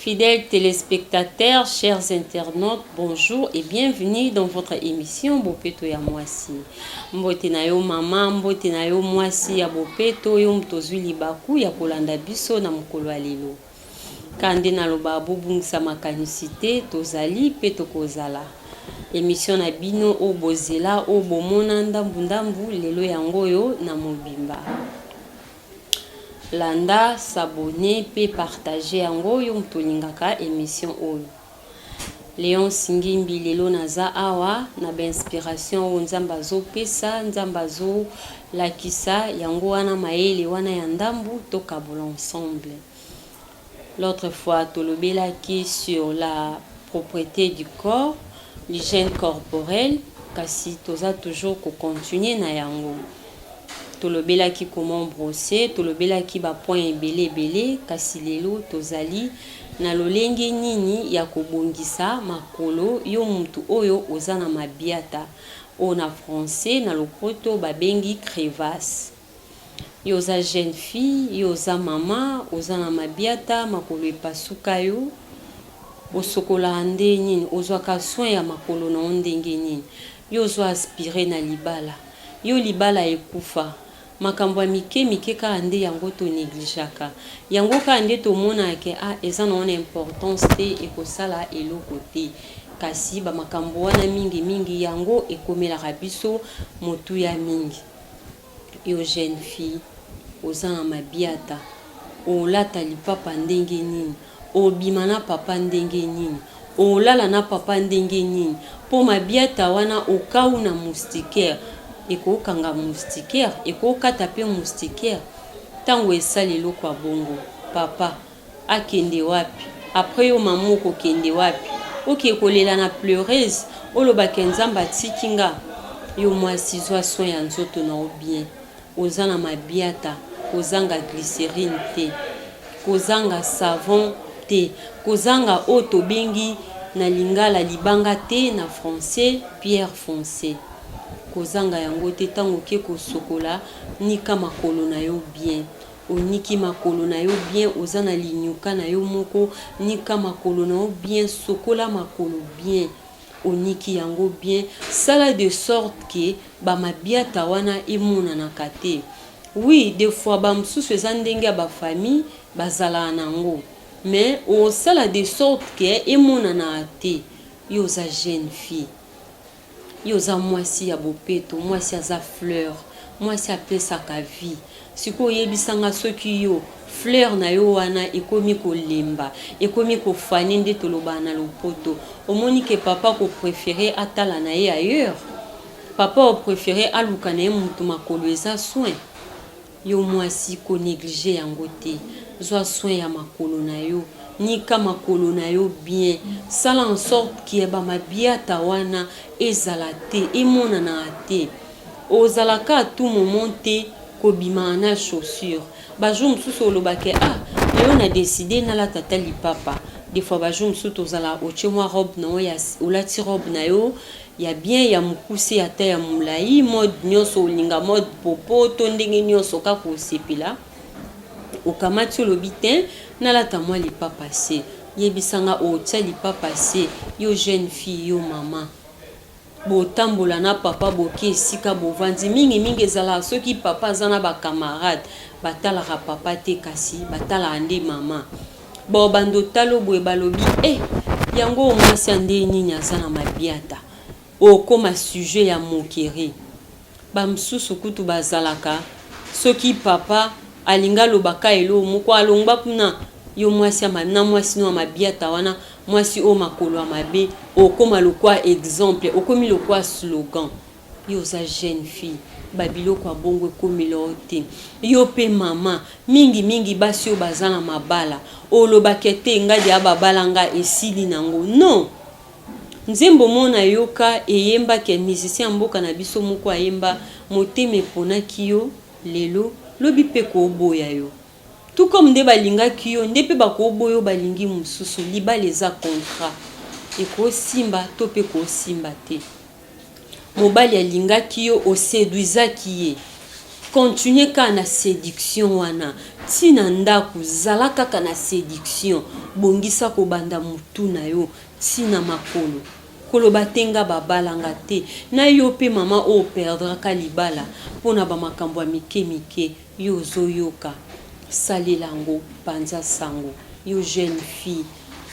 Fidèles téléspectateurs, chers internautes, bonjour et bienvenue dans votre émission Bopeto ya Mwasi. Mbote na yo mama, mbote na yo mwasi ya Bopeto yo mtozwi libaku ya kolanda biso na mokolo ya lelo. Kande na loba bobungisa makanisite tozali pe tokozala. Émission na bino o bozela o bomona ndambu lelo yango yo na mobimba. Landa, s'abonner, pe partager yango yo mtolingaka émission oyo. Léon Singimbi lelo naza awa na ba inspiration o nzamba zo pesa, nzamba zo lakisa yango wana maele wana ya ndambu tokabola ensemble. L'autre fois tolobelaki sur la propreté du corps, l'hygiène corporelle, kasi toza toujours ko continuer na yango. Tolobelaki comment brosser, tolobelaki ba point ebele kasi lelo tozali na lolenge nini ya kobongisa makolo yo mutu oyo oza na mabiata o na français na lopoto babengi crevasse. Yo za jeune fille, yo za mama, oza na mabiata makolo epasuka yo osokola ande nini ozwaka soin ya makolo na ndenge nini yo zo aspirer na libala yo libala ekufa makambo ya mike ka ande yango to neglijaka yango ka ande to mona ke eza na importance te ekosala eloko te kasi ba makambo wana mingi yango ekomelaka biso motu ya mingi. Yo jeune fille oza na mabiata olata lipapa ndenge nini obima na papa ndenge nini olala na papa ndenge nini po mabiata wana okau na moustiquaire eko kanga moustiquaire eko kata pe moustiquaire tango esali loko bongo papa akende wapi après yo maman ko kende wapi oke kolela na pleureuse olobaka nzamba tikinga yo mwasi zwa soin ya nzoto na bien oza na mabiata kozanga glycérine te kozanga savon te kozanga oto bengi na lingala libanga te na français pierre foncé kozanga yango te tango ke kosokola nika makolo na yo bien oniki makolo na yo bien oza na linyuka na yo moko nika makolo na yo bien sokola makolo bien oniki yango bien sala de sorte que ba mabiata wana emona na kate. Oui, des fois ba msusu eza ndenge ba famille bazala nango mais o sala de sorte que emona na ate yo za jeune fille yo za mwasi ya Bopeto mwasi aza fleur mwasi apesaka vie siko yebisanga soki yo fleur na yo wana ekomi kolemba ekomi kofani nde toloba na lopoto omoni ke papa ko préférer atala na ye ailleurs papa o préférer aluka na ye mutu makolo eza soin yo mwasi ko négliger yango te zwa soin ya makolo na yo nika makolo na yo bien sala en sorte que ba mabiata wana ezala te emona na te ozalaka tout moment te kobima na chaussure bajour msusu olobake leo na décider na la tata lipapa des fois bajour msusu tozala oche mwa robe na yo ya olati robe na yo ya bien ya mukuse ata ya mulai mode nyonso olinga mode popo to ndenge nyonso kaka osepela okamati olobi te nalata mwa lipapa se yebisanga otia lipapa se yo jeune fille yo mama botambola na papa boke esika bovandi mingi ezala soki papa aza na bakamarade batalaka papa te kasi batala nde mama bo bando talo boye balobi yango mwasi ande nini aza na mabiata okoma sujet ya mokere bamsusu kutu bazalaka soki papa alinga lobaka elo moko alongba kuna yo mwasi na mwasi no mabiata wana mwasi o makolo ya mabe okoma lokwa exemple okomi lokwa slogan yo za jeune fille babiloko abongo ekomela te yo pe mama mingi basi yo bazana mabala olobaka te ngadi ababalanga esili nango non nzembo mona yoka eyemba ke musicien mboka na biso moko ayemba motema eponaki yo lelo lobi pe koboya yo tout comme nde balingaki yo nde pe bakoboyo balingi mususu libala eza contrat ekosimba to pe kosimba te mobali alingaki yo oseduizaki ye continue ka na séduction wana tina ndako zala kaka na séduction bongisa ko banda mutu na yo tina makolo koloba tenga babalanga te na yo pe mama o perdra ka libala pona ba makambo ya mike yo zoyoka salilango panza sango yo jeune fille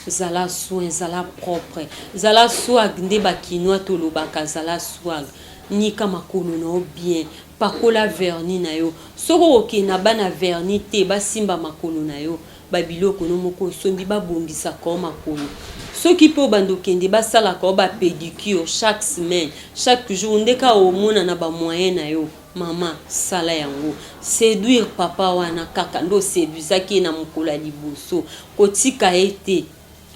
zala soin zala propre zala swag nde bakinois tolobaka zala swag nika makolo na bien pakola verni na yo soko okena bana verni te basimba makolo na yo babiloko no moko sombi babongisa ko makolo soki po bando kende basala ko ba pédicure chaque semaine chaque jour ndeka omona na ba moyen na yo mama sala yango séduire papa wana kaka ndo séduisaki na mokolo liboso kotika ete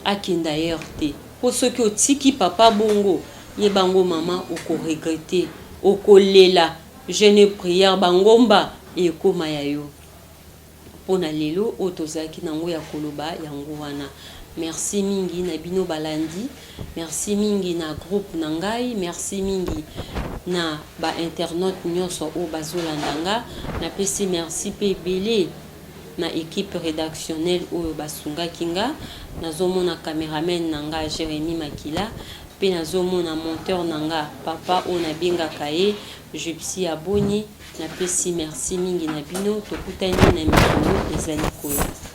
akenda yerte po soki otiki papa bongo ye bango mama oko regretter oko lela jeune prière bangomba ekoma ya yo pona lelo otozaki nango ya koloba yango wana. Merci mingi na bino balandi, merci mingi na groupe nangai, merci mingi na ba internaute nyonso o bazolandanga, na pesi merci pe belé na équipe rédactionnelle o basunga kinga, nazomona cameraman nanga Jérémy Makila, pe nazomona monteur nanga papa o na benga kaye, Gypsy Aboni, na pesi merci mingi na bino tokutani na mikolo ezali koya.